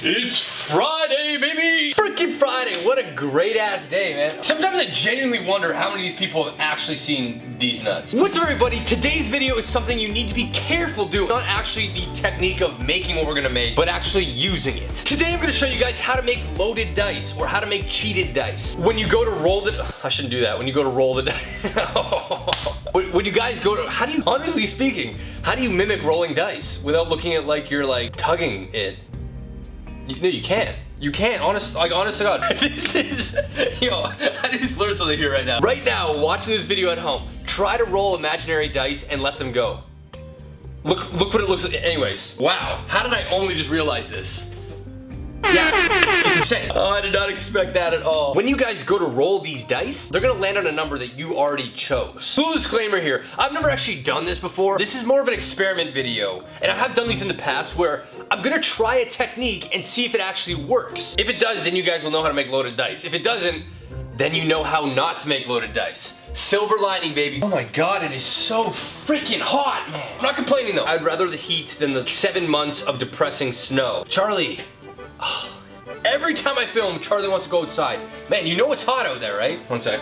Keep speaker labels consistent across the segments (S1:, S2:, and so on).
S1: It's Friday, baby! Freaking Friday, what a great ass day, man. Sometimes I genuinely wonder how many of these people have actually seen these nuts. What's up, everybody? Today's video is something you need to be careful doing. Not actually the technique of making what we're gonna make, but actually using it. Today I'm gonna show you guys how to make loaded dice, or how to make cheated dice. When you go to roll the, I shouldn't do that. When you go to roll the dice. When you guys go to, how do you, honestly speaking, how do you mimic rolling dice without looking at like you're like tugging it? No, you can't. You can't. Honest to God. This is, yo, I just learned something here right now. Right now, watching this video at home, try to roll imaginary dice and let them go. Look what it looks like. Anyways, wow. How did I only just realize this? Yeah, it's insane. Oh, I did not expect that at all. When you guys go to roll these dice, they're gonna land on a number that you already chose. Full disclaimer here, I've never actually done this before. This is more of an experiment video, and I have done these in the past where I'm gonna try a technique and see if it actually works. If it does, then you guys will know how to make loaded dice. If it doesn't, then you know how not to make loaded dice. Silver lining, baby. Oh my God, it is so freaking hot, man. I'm not complaining though. I'd rather the heat than the 7 months of depressing snow. Charlie. Every time I film, Charlie wants to go outside. Man, you know it's hot out there, right? One sec.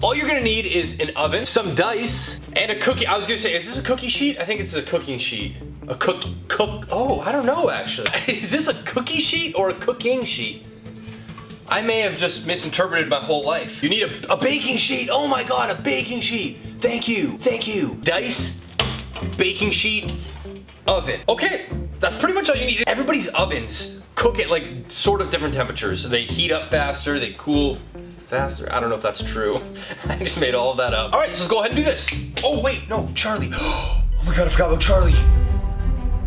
S1: All you're gonna need is an oven, some dice, and a cookie. I was gonna say, is this a cookie sheet? I think it's a cooking sheet. Oh, I don't know actually. Is this a cookie sheet or a cooking sheet? I may have just misinterpreted my whole life. You need a baking sheet. Oh my God, a baking sheet. Thank you. Dice, baking sheet, oven. Okay. That's pretty much all you need. Everybody's ovens cook at like sort of different temperatures. So they heat up faster, they cool faster. I don't know if that's true. I just made all of that up. All right, so let's go ahead and do this. Oh wait, no, Charlie. Oh my God, I forgot about Charlie.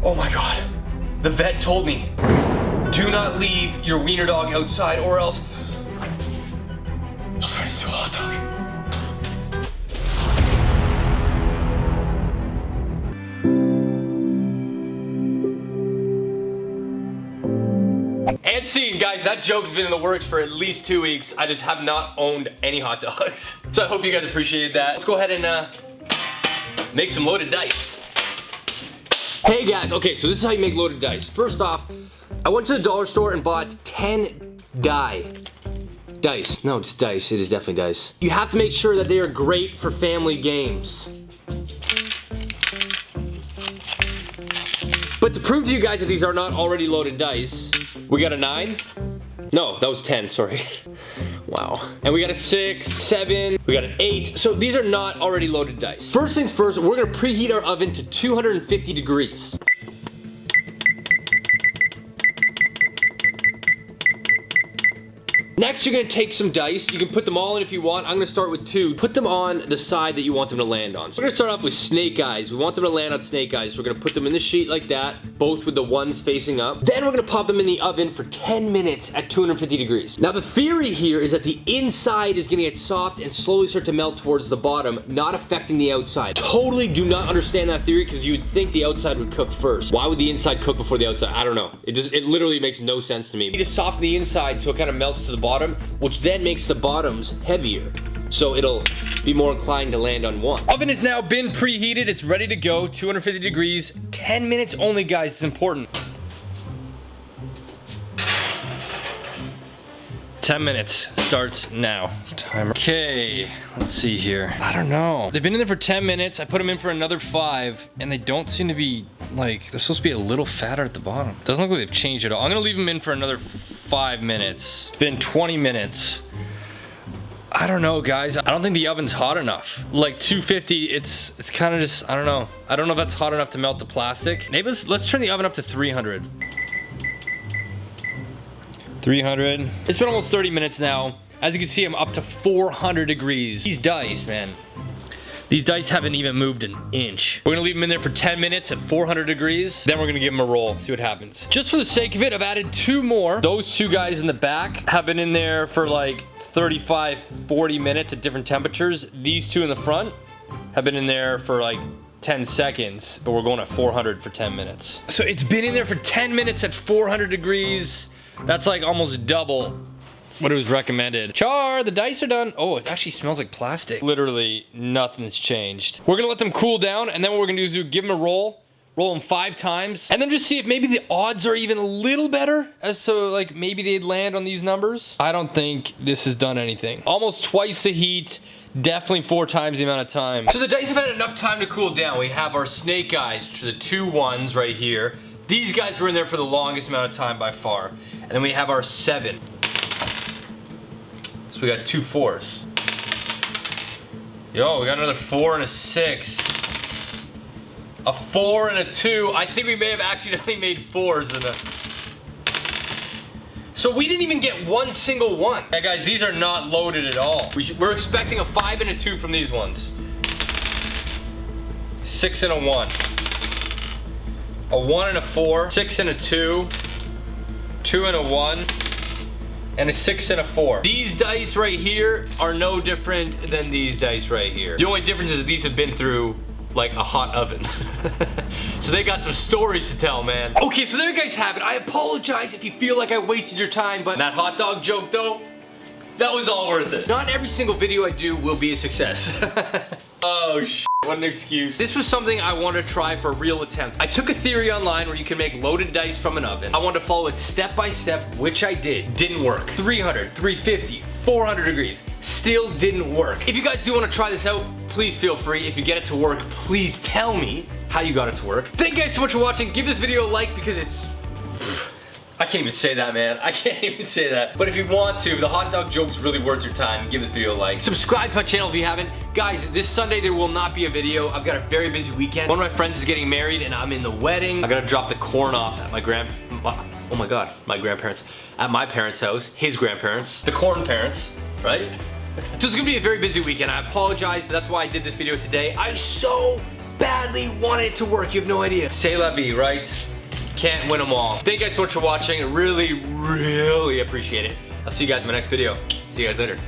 S1: Oh my God. The vet told me, do not leave your wiener dog outside or else he'll turn into a hot dog. And scene, guys, that joke's been in the works for at least 2 weeks. I just have not owned any hot dogs. So I hope you guys appreciated that. Let's go ahead and make some loaded dice. Hey guys, okay, so this is how you make loaded dice. First off, I went to the dollar store and bought 10 dice. No, it's dice, it is definitely dice. You have to make sure that they are great for family games. But to prove to you guys that these are not already loaded dice, we got a 9. No, that was 10, sorry. Wow. And we got a 6, 7, we got an 8. So these are not already loaded dice. First things first, we're gonna preheat our oven to 250 degrees. Next, you're gonna take some dice. You can put them all in if you want. I'm gonna start with 2. Put them on the side that you want them to land on. So we're gonna start off with snake eyes. We want them to land on snake eyes. So we're gonna put them in the sheet like that, both with the ones facing up. Then we're gonna pop them in the oven for 10 minutes at 250 degrees. Now the theory here is that the inside is gonna get soft and slowly start to melt towards the bottom, not affecting the outside. Totally do not understand that theory because you would think the outside would cook first. Why would the inside cook before the outside? I don't know. It literally makes no sense to me. You need to soften the inside so it kind of melts to the bottom, which then makes the bottoms heavier. So it'll be more inclined to land on one. Oven has now been preheated. It's ready to go, 250 degrees, 10 minutes only, guys, it's important. 10 minutes starts now. Timer. Okay, let's see here. I don't know. They've been in there for 10 minutes. I put them in for another 5, and they don't seem to be, like, they're supposed to be a little fatter at the bottom. Doesn't look like they've changed at all. I'm gonna leave them in for another 5 minutes. It's been 20 minutes. I don't know, guys. I don't think the oven's hot enough. Like 250, it's kind of just, I don't know. I don't know if that's hot enough to melt the plastic. Maybe let's turn the oven up to 300. 300. It's been almost 30 minutes now. As you can see, I'm up to 400 degrees. These dice, man. These dice haven't even moved an inch. We're gonna leave them in there for 10 minutes at 400 degrees. Then we're gonna give them a roll, see what happens. Just for the sake of it, I've added 2 more. Those 2 guys in the back have been in there for like 35, 40 minutes at different temperatures. These 2 in the front have been in there for like 10 seconds, but we're going at 400 for 10 minutes. So it's been in there for 10 minutes at 400 degrees. That's like almost double what it was recommended. Char, the dice are done. Oh, it actually smells like plastic. Literally nothing's changed. We're gonna let them cool down, and then what we're gonna do is give them a roll roll them 5 times, and then just see if maybe the odds are even a little better as to like maybe they'd land on these numbers. I don't think this has done anything. Almost twice the heat, definitely 4 times the amount of time. So the dice have had enough time to cool down. We have our snake eyes, which are the 2 1s right here. These guys were in there for the longest amount of time by far. And then we have our 7. So we got 2 4s. Yo, we got another 4 and a 6. A 4 and a 2. I think we may have accidentally made 4s in a... So we didn't even get one single one. Yeah, guys, these are not loaded at all. We're expecting a 5 and a 2 from these ones. 6 and a 1. A 1 and a 4. 6 and a 2. 2 and a 1. And a 6 and a 4. These dice right here are no different than these dice right here. The only difference is that these have been through like a hot oven. So they got some stories to tell, man. Okay, so there you guys have it. I apologize if you feel like I wasted your time, but that hot dog joke though, that was all worth it. Not every single video I do will be a success. Oh shit, what an excuse. This was something I wanted to try for a real attempt. I took a theory online where you can make loaded dice from an oven. I wanted to follow it step by step, which I did. Didn't work. 300, 350, 400 degrees. Still didn't work. If you guys do want to try this out, please feel free. If you get it to work, please tell me how you got it to work. Thank you guys so much for watching. Give this video a like because it's... I can't even say that, man. I can't even say that. But if you want to, the hot dog joke's really worth your time. Give this video a like. Subscribe to my channel if you haven't. Guys, this Sunday there will not be a video. I've got a very busy weekend. One of my friends is getting married and I'm in the wedding. I gotta drop the corn off at my oh my god, my grandparents. At my parents' house, his grandparents, the corn parents, right? So it's gonna be a very busy weekend. I apologize, but that's why I did this video today. I so badly wanted it to work. You have no idea. C'est la vie, right? Can't win them all. Thank you guys so much for watching. I really, really appreciate it. I'll see you guys in my next video. See you guys later.